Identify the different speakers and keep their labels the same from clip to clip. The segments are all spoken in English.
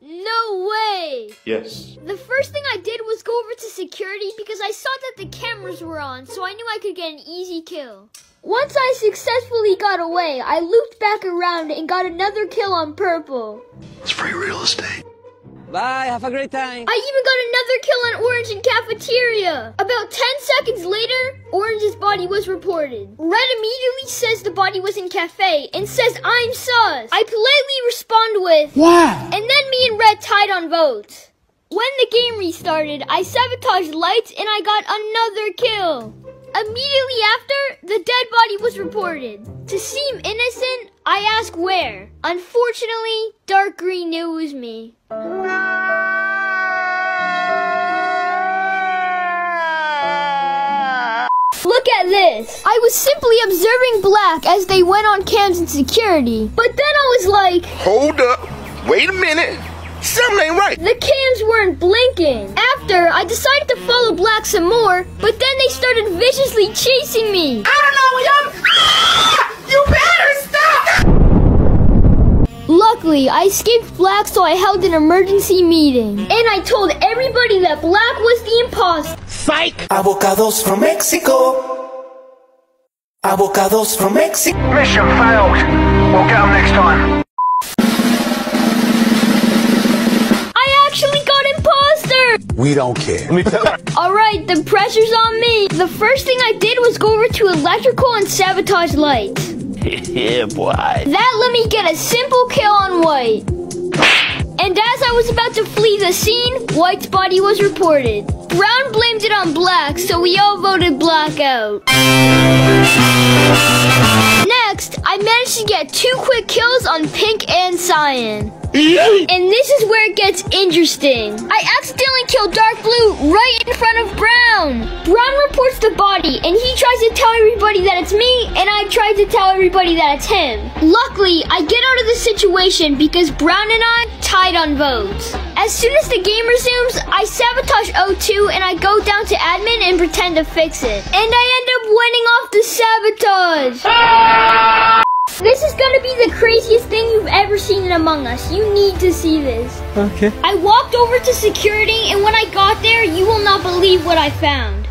Speaker 1: No way!
Speaker 2: Yes.
Speaker 1: The first thing I did was go over to security because I saw that the cameras were on, so I knew I could get an easy kill. Once I successfully got away, I looped back around and got another kill on purple.
Speaker 2: It's free real estate.
Speaker 3: Bye, have a great time.
Speaker 1: I even got another kill on Orange in cafeteria. About 10 seconds later, Orange's body was reported. Red immediately says the body was in cafe and says I'm sus. I politely respond with,
Speaker 3: Wow.
Speaker 1: and then me and Red tied on votes. When the game restarted, I sabotaged lights and I got another kill. Immediately after, the dead body was reported. To seem innocent, I asked where. Unfortunately, Dark Green knew it was me. Look at this. I was simply observing Black as they went on cams in security. But then I was like,
Speaker 2: Hold up. Wait a minute. Something ain't right.
Speaker 1: the cams weren't blinking. After, I decided to follow Black some more, but then they started viciously chasing me.
Speaker 4: I don't know, you better stop!
Speaker 1: Luckily, I escaped Black, so I held an emergency meeting. And I told everybody that Black was the imposter.
Speaker 3: Psych!
Speaker 4: Avocados from Mexico. Avocados from Mexico.
Speaker 5: Mission failed. We'll get them next time.
Speaker 1: I actually got imposter!
Speaker 6: We don't care.
Speaker 1: Alright, the pressure's on me. The first thing I did was go over to electrical and sabotage lights.
Speaker 2: Yeah, boy.
Speaker 1: That let me get a simple kill on White. And as I was about to flee the scene, White's body was reported. Brown blamed it on Black, so we all voted Black out. Next, I managed to get 2 quick kills on Pink and Cyan. And this is where it gets interesting. I accidentally killed Dark Blue right in front of Brown. Brown reports the body, and he tries to tell everybody that it's me, and I try to tell everybody that it's him. Luckily, I get out of the situation because Brown and I tied on votes. As soon as the game resumes, I sabotage O2 and I go down to admin and pretend to fix it. And I end up winning off the sabotage. This is gonna be the craziest thing you've ever seen in Among Us. You need to see this.
Speaker 3: Okay.
Speaker 1: I walked over to security, and when I got there, you will not believe what I found.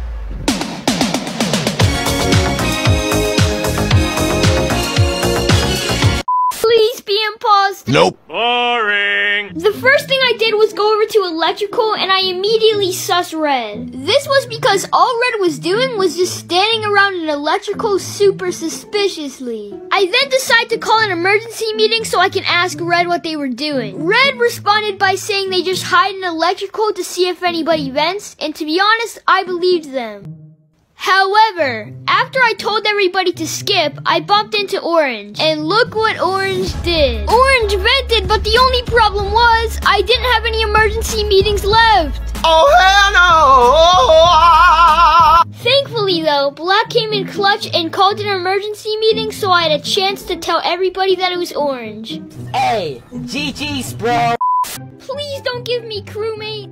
Speaker 1: Please be imposter.
Speaker 2: Nope.
Speaker 5: Boring.
Speaker 1: The first thing I did was go over to electrical and I immediately sussed Red. This was because all Red was doing was just standing around in electrical super suspiciously. I then decided to call an emergency meeting so I can ask Red what they were doing. Red responded by saying they just hide in electrical to see if anybody vents, and to be honest, I believed them. However, after I told everybody to skip, I bumped into Orange. And look what Orange did. Orange vented, but the only problem was I didn't have any emergency meetings left.
Speaker 4: Oh, hell no!
Speaker 1: Thankfully though, Black came in clutch and called an emergency meeting so I had a chance to tell everybody that it was Orange.
Speaker 3: Hey, GG's, bro.
Speaker 1: Please don't give me crewmate.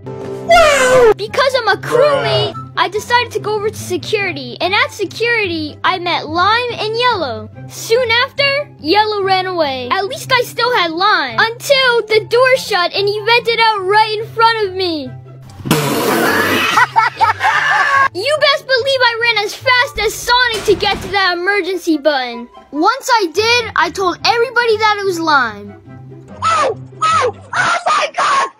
Speaker 1: No! Because I'm a crewmate, I decided to go over to security, and at security, I met Lime and Yellow. Soon after, Yellow ran away. At least I still had Lime, until the door shut and he vented out right in front of me. You best believe I ran as fast as Sonic to get to that emergency button. Once I did, I told everybody that it was Lime.
Speaker 4: Oh my God!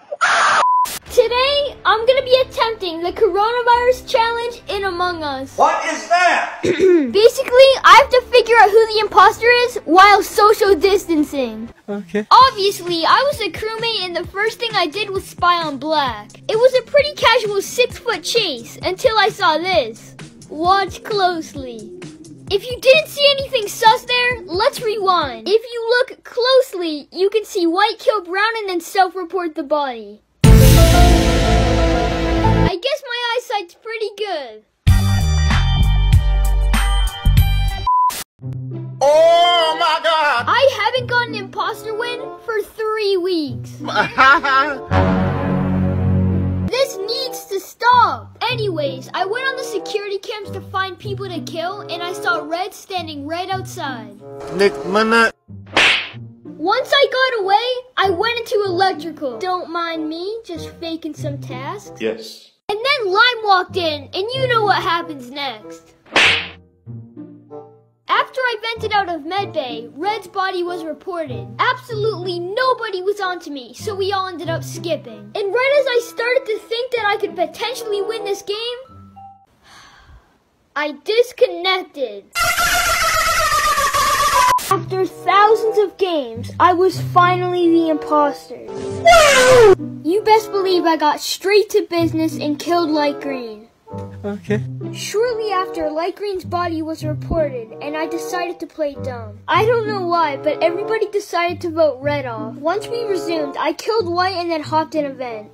Speaker 1: Today, I'm gonna be attempting the coronavirus challenge in Among Us.
Speaker 4: What is that?
Speaker 1: Basically, I have to figure out who the imposter is while social distancing.
Speaker 3: Okay.
Speaker 1: Obviously, I was a crewmate and the first thing I did was spy on Black. It was a pretty casual 6-foot chase until I saw this. Watch closely. If you didn't see anything sus there, let's rewind. If you look closely, you can see White kill Brown and then self-report the body. I guess my eyesight's pretty good.
Speaker 4: Oh my God!
Speaker 1: I haven't gotten an imposter win for 3 weeks. This needs to stop. Anyways, I went on the security cams to find people to kill, and I saw Red standing right outside.
Speaker 4: Nick Manette.
Speaker 1: Once I got away, I went ran to electrical. Don't mind me, just faking some tasks.
Speaker 2: Yes.
Speaker 1: And then Lime walked in, and you know what happens next. After I vented out of medbay, Red's body was reported. Absolutely nobody was onto me, so we all ended up skipping. And right as I started to think that I could potentially win this game, I disconnected. After thousands of games, I was finally the imposter. You best believe I got straight to business and killed Light Green.
Speaker 3: Okay.
Speaker 1: Shortly after, Light Green's body was reported, and I decided to play dumb. I don't know why, but everybody decided to vote Red off. Once we resumed, I killed White and then hopped in a vent.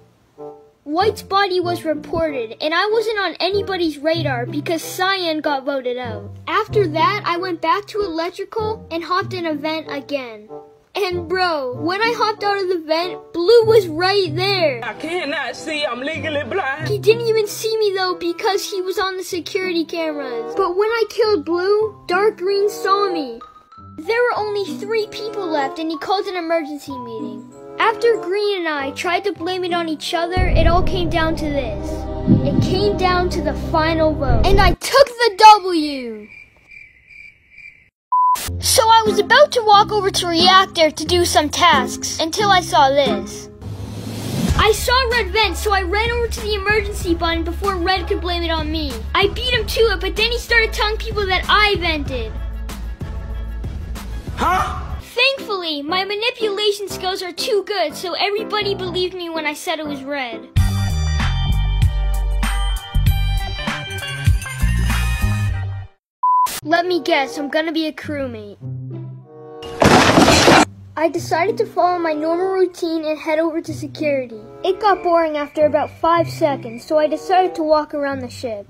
Speaker 1: White's body was reported, and I wasn't on anybody's radar because Cyan got voted out. After that, I went back to electrical and hopped in a vent again. And bro, when I hopped out of the vent, Blue was right there.
Speaker 4: I cannot see. I'm legally blind.
Speaker 1: He didn't even see me though because he was on the security cameras. But when I killed Blue, Dark Green saw me. There were only 3 people left and he called an emergency meeting. After Green and I tried to blame it on each other, it all came down to this. It came down to the final vote. And I took the W! So I was about to walk over to Reactor to do some tasks until I saw this. I saw Red vent, so I ran over to the emergency button before Red could blame it on me. I beat him to it, but then he started telling people that I vented.
Speaker 4: Huh?
Speaker 1: Thankfully, my manipulation skills are too good, so everybody believed me when I said it was Red. Let me guess, I'm gonna be a crewmate. I decided to follow my normal routine and head over to security. It got boring after about 5 seconds, so I decided to walk around the ship.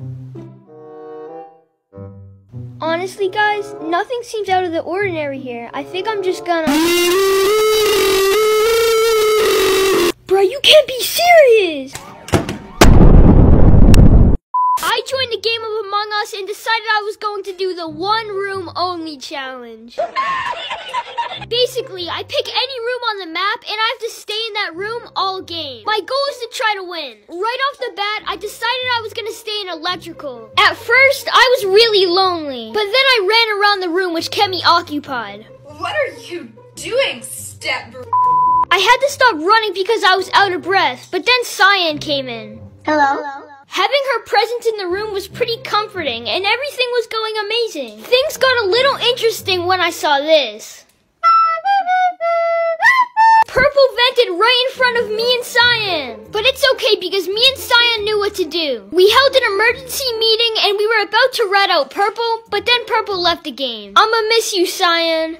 Speaker 1: Honestly, guys, nothing seems out of the ordinary here. I think I'm just gonna... Bro, you can't be serious! I joined the game of Among Us and decided I was going to do the one room only challenge. Basically, I pick any room on the map and I have to stay in that room all game. My goal is to try to win. Right off the bat, I decided I was going to stay in electrical. At first, I was really lonely, but then I ran around the room which kept me occupied.
Speaker 6: What are you doing, step bro?
Speaker 1: I had to stop running because I was out of breath, but then Cyan came in.
Speaker 7: Hello?
Speaker 1: Having her presence in the room was pretty comforting, and everything was going amazing. Things got a little interesting when I saw this. Purple vented right in front of me and Cyan. But it's okay because me and Cyan knew what to do. We held an emergency meeting and we were about to rat out Purple, but then Purple left the game. I'ma miss you, Cyan.